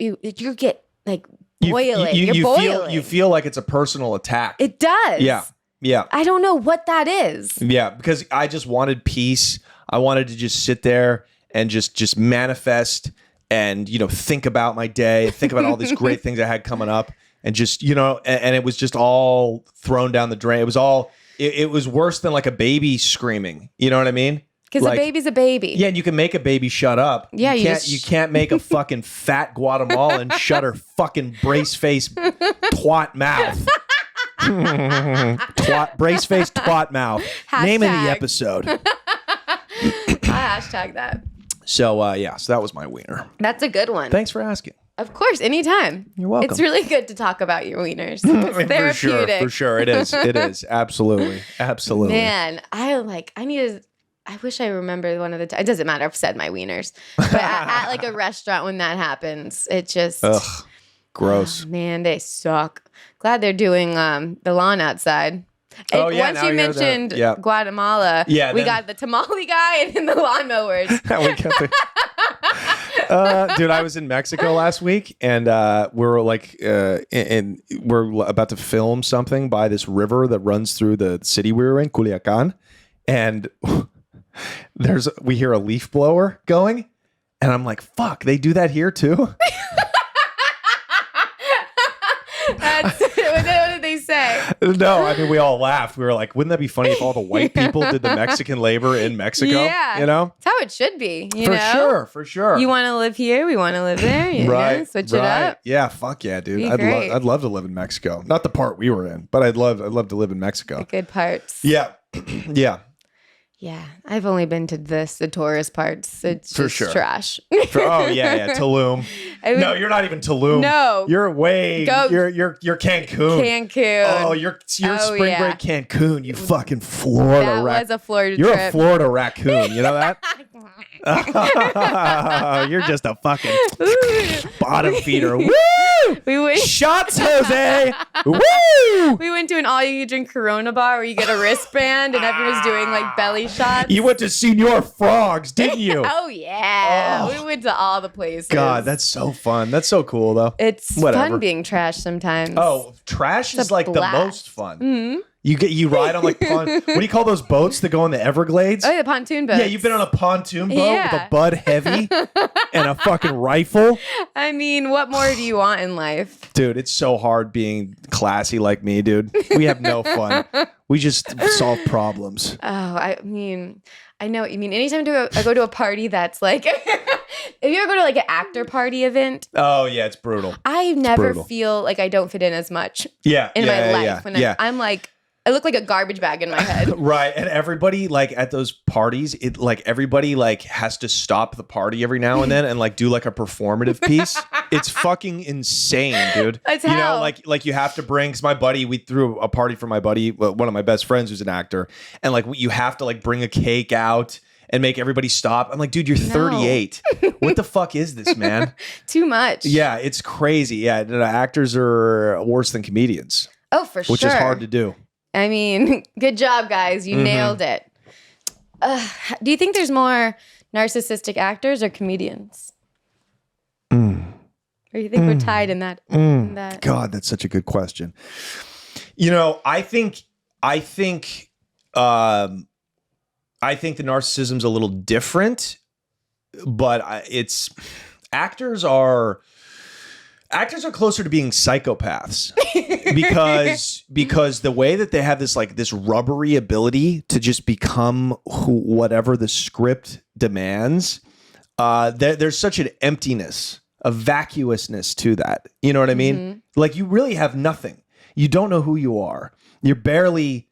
get like boiling. You're boiling. You feel like it's a personal attack. It does. Yeah. Yeah. I don't know what that is. Yeah. Because I just wanted peace. I wanted to just sit there and just manifest and, think about my day, think about all these great things I had coming up and just, and it was just all thrown down the drain. It was all, it was worse than like a baby screaming. You know what I mean? Because a baby's a baby. Yeah, and you can make a baby shut up. Yeah, you can't make a fucking fat Guatemalan shut her fucking brace face twat mouth. Brace face twat mouth. Hashtag. Name of the episode. I hashtag that. So so that was my wiener. That's a good one. Thanks for asking. Of course, anytime. You're welcome. It's really good to talk about your wieners. It's therapeutic. For sure. It is. Absolutely. Man, I need to I wish I remember one of the. It doesn't matter. I've said my wieners, but at like a restaurant when that happens, it just. Ugh, gross. Oh, man, they suck. Glad they're doing the lawn outside. Oh, yeah, Once you mentioned Guatemala, we got the tamale guy and then the lawnmowers. Dude, I was in Mexico last week, and we're like, and we're about to film something by this river that runs through the city we were in, Culiacan, and we hear a leaf blower going, and I'm like, fuck, they do that here too? What did they say? No, I mean, we all laughed. We were like, wouldn't that be funny if all the white people did the Mexican labor in Mexico? Yeah. You know? That's how it should be. For sure. You want to live here? We want to live there. Right. Switch it up. Yeah, fuck yeah, dude. I'd love to live in Mexico. Not the part we were in, but I'd love to live in Mexico. The good parts. Yeah. Yeah. Yeah, I've only been to the tourist parts. It's just trash. Tulum. No, you're not even Tulum. No, you're you're Cancun. Oh, you're spring break Cancun. You fucking Florida. That was a Florida You're trip. a Florida raccoon. You know that? You're just a fucking bottom feeder. Woo! Shots, Jose. Woo! We went to an all-you-can-drink Corona bar where you get a wristband and everyone's doing like belly shots. You went to Senor Frogs, didn't you? Oh yeah, we went to all the places. God, that's so fun. That's so cool, though. It's fun being trash sometimes. Oh, trash is like the most fun. Mm-hmm. You ride on like what do you call those boats that go in the Everglades? Oh, the pontoon boats. Yeah, you've been on a pontoon boat with a Bud Heavy and a fucking rifle. I mean, what more do you want in life? Dude, it's so hard being classy like me, dude. We have no fun. We just solve problems. Oh, I mean, I know what you mean. Anytime I go to a party that's like, if you ever go to like an actor party event. Oh, yeah, it's brutal. I never feel like I don't fit in as much in my life. When I'm like, I look like a garbage bag in my head. Right. And everybody like at those parties, everybody like has to stop the party every now and then and like do like a performative piece. It's fucking insane, dude. That's how. Like you have to bring, because my buddy, we threw a party for my buddy, one of my best friends who's an actor. And like you have to like bring a cake out and make everybody stop. I'm like, dude, you're 38. What the fuck is this, man? Too much. Yeah, it's crazy. Yeah, actors are worse than comedians. Oh, for sure. Which is hard to do. I mean, good job, guys. You nailed it. Do you think there's more narcissistic actors or comedians? Or do you think we're tied in that? God, that's such a good question. You know, I think the narcissism's a little different, but actors are closer to being psychopaths because the way that they have this rubbery ability to just become whatever the script demands. There's such an emptiness, a vacuousness to that. You know what I mean? Mm-hmm. Like you really have nothing. You don't know who you are. You're barely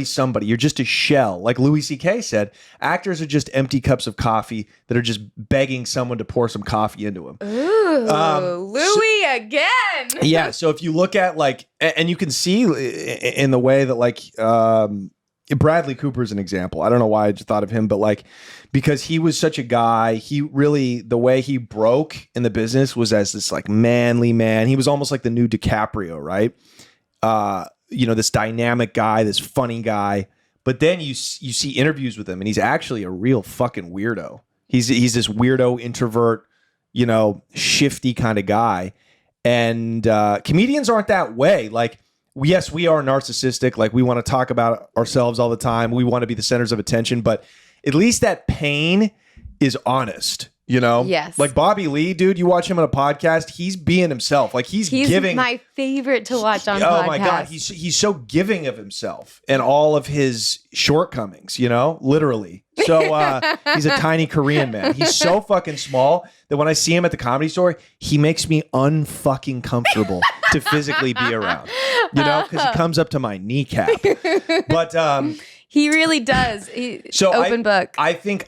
somebody. You're just a shell. Like Louis C.K. said, actors are just empty cups of coffee that are just begging someone to pour some coffee into them. Ooh, Louis again. Yeah. So if you look at like, and you can see in the way that like, Bradley Cooper is an example. I don't know why I just thought of him, but like, because he was such a guy, the way he broke in the business was as this like manly man. He was almost like the new DiCaprio, right? This dynamic guy, this funny guy. But then you see interviews with him and he's actually a real fucking weirdo. He's this weirdo introvert, shifty kind of guy. And comedians aren't that way. Like, yes, we are narcissistic. Like we want to talk about ourselves all the time. We want to be the centers of attention, but at least that pain is honest. Yes. Like Bobby Lee, dude, you watch him on a podcast, he's being himself. Like he's giving. My favorite to watch on podcasts. Oh my God. He's so giving of himself and all of his shortcomings, literally. So he's a tiny Korean man. He's so fucking small that when I see him at the Comedy Store, he makes me unfucking comfortable to physically be around, because he comes up to my kneecap. But he really does. Open book. I think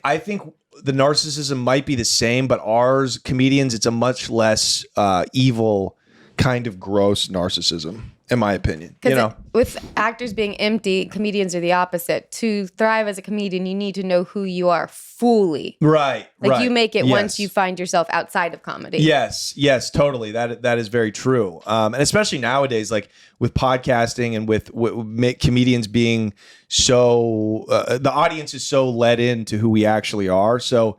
the narcissism might be the same, but ours comedians, it's a much less evil kind of gross narcissism. in my opinion. You know, with actors being empty, comedians are the opposite. To thrive as a comedian, you need to know who you are fully. Right. Like you make it once you find yourself outside of comedy. Yes, totally. That is very true. And especially nowadays, like with podcasting and with comedians being so, the audience is so let into who we actually are. So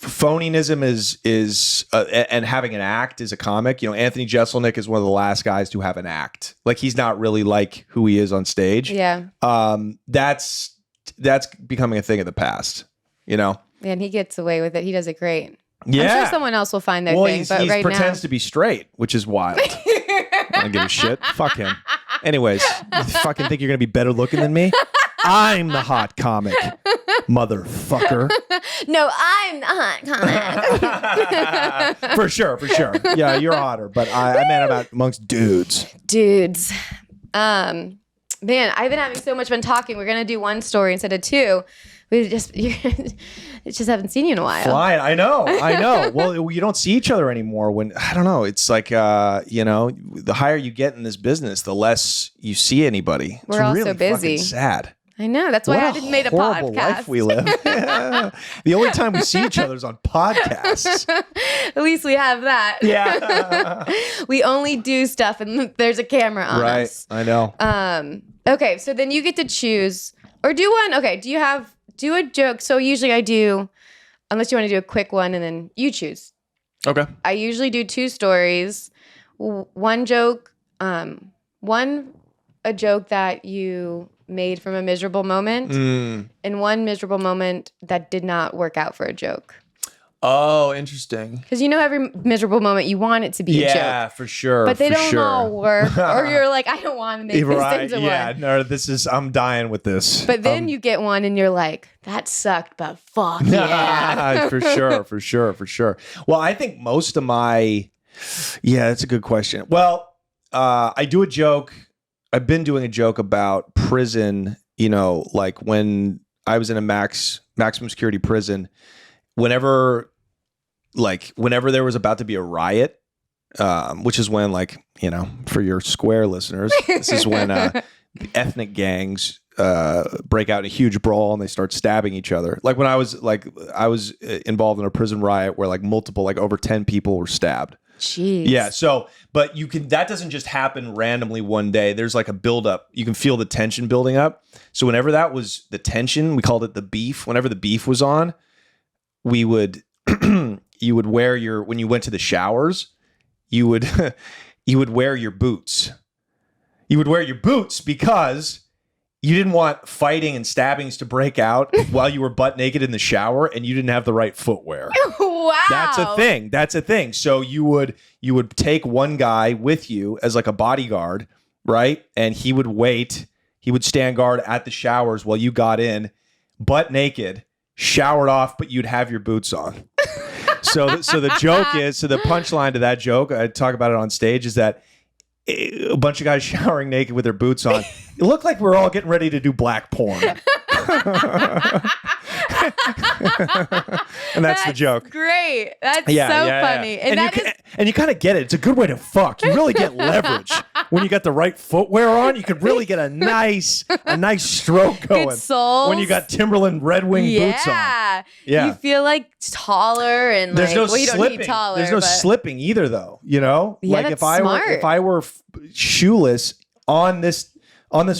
phoningism is and having an act as a comic. You know, Anthony Jeselnik is one of the last guys to have an act. Like he's not really like who he is on stage. Yeah. That's becoming a thing of the past. You know. And he gets away with it. He does it great. Yeah. I'm sure someone else will find their thing. But he right pretends now, to be straight, which is wild. I don't give a shit. Fuck him. Anyways, you fucking think you're gonna be better looking than me? I'm the hot comic, motherfucker. No, I'm the hot comic. For sure. Yeah, you're hotter, but I meant about amongst dudes. Man, I've been having so much fun talking. We're gonna do one story instead of two. We just haven't seen you in a while. Flying, I know. Well, you don't see each other anymore. When I don't know, it's like you know, the higher you get in this business, the less you see anybody. We're all really so busy. Sad. I know. That's why I didn't make a horrible podcast. Life we live. Yeah. The only time we see each other is on podcasts. At least we have that. Yeah. We only do stuff and there's a camera on us. Right. I know. Okay. So then you get to choose or do one. Okay. Do a joke. So usually I do, unless you want to do a quick one and then you choose. Okay. I usually do two stories. One joke, a joke that you made from a miserable moment, and one miserable moment that did not work out for a joke. Oh, interesting. Because you know every miserable moment you want it to be a joke. Yeah, for sure. But they don't all work. Or you're like, I don't want to make this into one. Yeah, no, I'm dying with this. But then you get one and you're like, that sucked, but fuck yeah. For sure. Well, I think most of that's a good question. Well, I do a joke. I've been doing a joke about prison, you know, like when I was in a maximum security prison, whenever there was about to be a riot, which is when, like, you know, for your Square listeners, this is when the ethnic gangs break out in a huge brawl and they start stabbing each other. Like when I was involved in a prison riot where like multiple, like over 10 people were stabbed. Jeez. Yeah. So, but that doesn't just happen randomly one day. There's like a buildup. You can feel the tension building up. So whenever that was the tension, we called it the beef. Whenever the beef was on, we would, you would wear when you went to the showers, you would wear your boots. You would wear your boots because you didn't want fighting and stabbings to break out while you were butt naked in the shower and you didn't have the right footwear. Wow. That's a thing. So you would take one guy with you as like a bodyguard, right? And he would stand guard at the showers while you got in, butt naked, showered off, but you'd have your boots on. So the punchline to that joke, I talk about it on stage, is that a bunch of guys showering naked with their boots on. It looked like we were all getting ready to do black porn. And that's the joke. Great. That's so funny. Yeah. And you kind of get it. It's a good way to fuck. You really get leverage. When you got the right footwear on, you could really get a nice stroke going. Good soles. When you got Timberland Red Wing boots on. Yeah. You feel like taller and there's no you slipping. don't need taller. There's no slipping either though, you know? Yeah, like that's if I were shoeless on this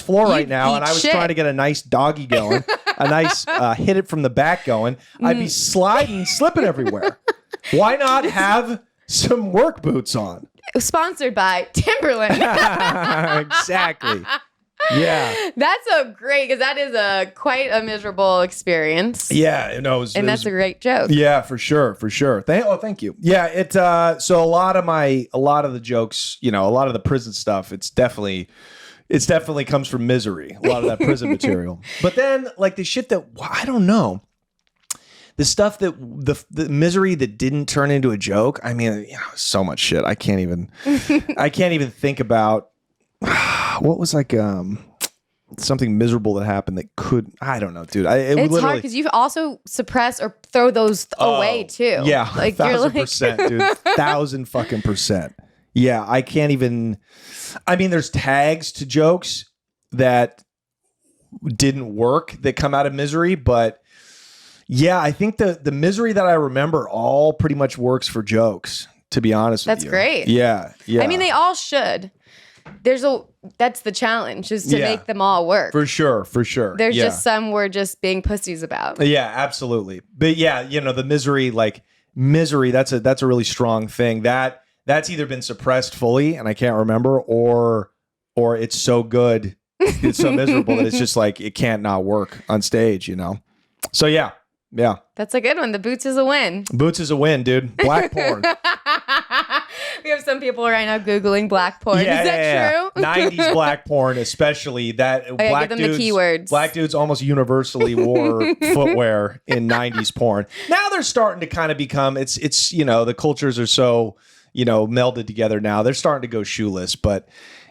floor right now and I was trying to get a nice doggy going, a nice hit it from the back going, I'd be slipping everywhere. Why not have some work boots on? Sponsored by Timberland. Exactly. Yeah. That's because that is quite a miserable experience. Yeah, that's a great joke. Yeah, for sure. Thank you. Yeah, so a lot of the jokes, you know, a lot of the prison stuff, it's definitely comes from misery. A lot of that prison material. But then like the shit that I don't know. The stuff that the misery that didn't turn into a joke. I mean, you know, so much shit. I can't even think about what was like something miserable that happened that could, I don't know, dude. It's hard because you also suppress or throw those away too. Yeah, like 1,000%, dude. 1,000% Yeah, I can't even. I mean, there's tags to jokes that didn't work that come out of misery, but yeah, I think the misery that I remember all pretty much works for jokes, to be honest with you. That's great. Yeah. I mean, they all should. That's the challenge, is to make them all work. For sure. There's just some we're just being pussies about. Yeah, absolutely. But yeah, the misery, that's a really strong thing. That's either been suppressed fully and I can't remember, or it's so good, it's so miserable that it's just like it can't not work on stage, So yeah. That's a good one. The boots is a win. Boots is a win, dude. Black porn. We have some people right now Googling black porn. Is that true? 90s black porn, especially that. Black give them the keywords. Black dudes almost universally wore footwear in 90s porn. Now they're starting to kind of become, it's the cultures are so, melded together now. They're starting to go shoeless, but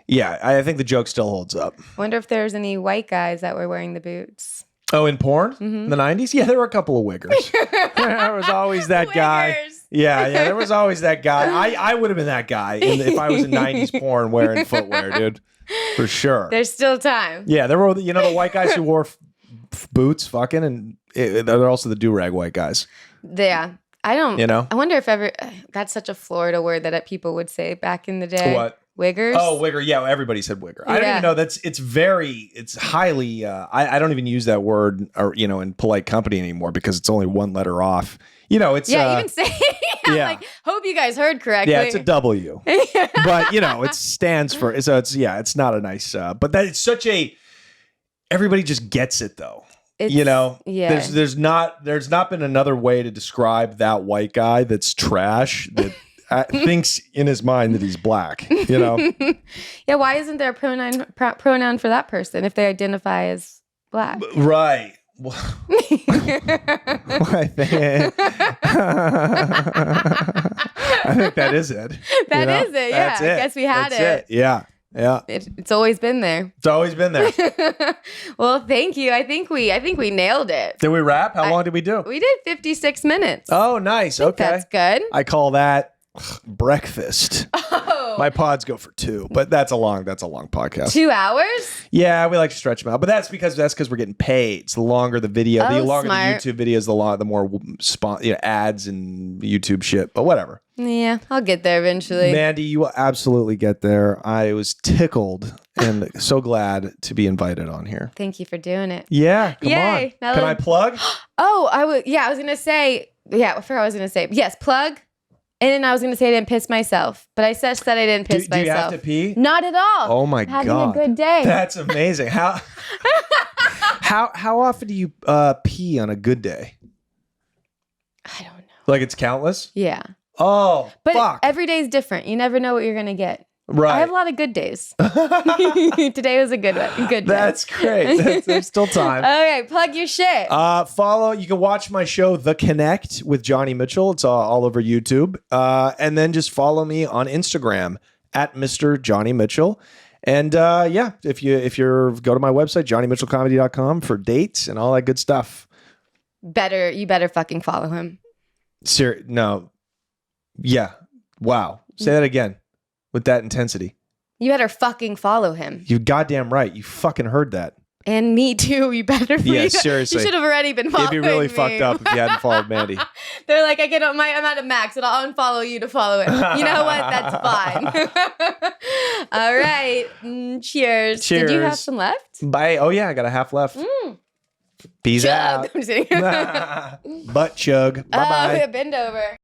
yeah, I think the joke still holds up. Wonder if there's any white guys that were wearing the boots. Oh, in porn? In the 90s? Yeah, there were a couple of wiggers. There was always that guy. Yeah, there was always that guy. I would have been that guy if I was in 90s porn wearing footwear, dude. For sure. There's still time. Yeah, there were, the white guys who wore boots fucking, and they're also the do-rag white guys. Yeah. I wonder if that's such a Florida word that people would say back in the day. What? Wiggers? Oh, wigger. Yeah, everybody said wigger. I don't even know. It's highly, I don't even use that word in polite company anymore because it's only one letter off. It's. Yeah, even say like, hope you guys heard correctly. Yeah, it's a W. But, it stands for, so it's not a nice, but that it's such a, everybody just gets it though. Yeah. There's not been another way to describe that white guy that's trash that thinks in his mind that he's black, Yeah, why isn't there a pronoun for that person if they identify as black? Right. Well, I think that is it. That is it. Yeah, I guess we had it. Yeah. It's always been there. It's always been there. Well, thank you. I think we nailed it. Did we wrap? How long did we do? We did 56 minutes. Oh, nice. Okay. That's good. I call that breakfast. Oh. My pods go for 2, but that's a long podcast. 2 hours? Yeah, we like to stretch them out, but that's because we're getting paid. It's the longer the video, the longer smart. the YouTube videos, the more ads and YouTube shit. But whatever. Yeah, I'll get there eventually. Mandy, you will absolutely get there. I was tickled and so glad to be invited on here. Thank you for doing it. Yeah, come Yay. on. Can I plug? Oh, I was gonna say. Yeah, I forgot what I was gonna say. Yes, plug. And then I was going to say I didn't piss myself, but I said I didn't piss myself. Do you have to pee? Not at all. Oh my God. Having a good day. That's amazing. How often do you pee on a good day? I don't know. Like it's countless? Yeah. Oh, but fuck. Every day is different. You never know what you're going to get. Right. I have a lot of good days. Today was a good one. Good day. That's great. There's still time. Okay, plug your shit. You can watch my show, The Connect with Johnny Mitchell. It's all over YouTube. And then just follow me on Instagram at Mr. Johnny Mitchell. And if you're go to my website, johnnymitchellcomedy.com for dates and all that good stuff. You better fucking follow him. No. Yeah. Wow. Say that again. With that intensity. You better fucking follow him. You goddamn right. You fucking heard that. And me too. You better. Yeah, seriously. You should have already been following me. It'd be really fucked up if you hadn't followed Mandy. They're like, I'm at a max, and I'll unfollow you to follow it. You know what? That's fine. All right. Cheers. Did you have some left? Bye. Oh yeah, I got a half left. Peace out. I'm just kidding. Butt chug. Bye bye. Bend over.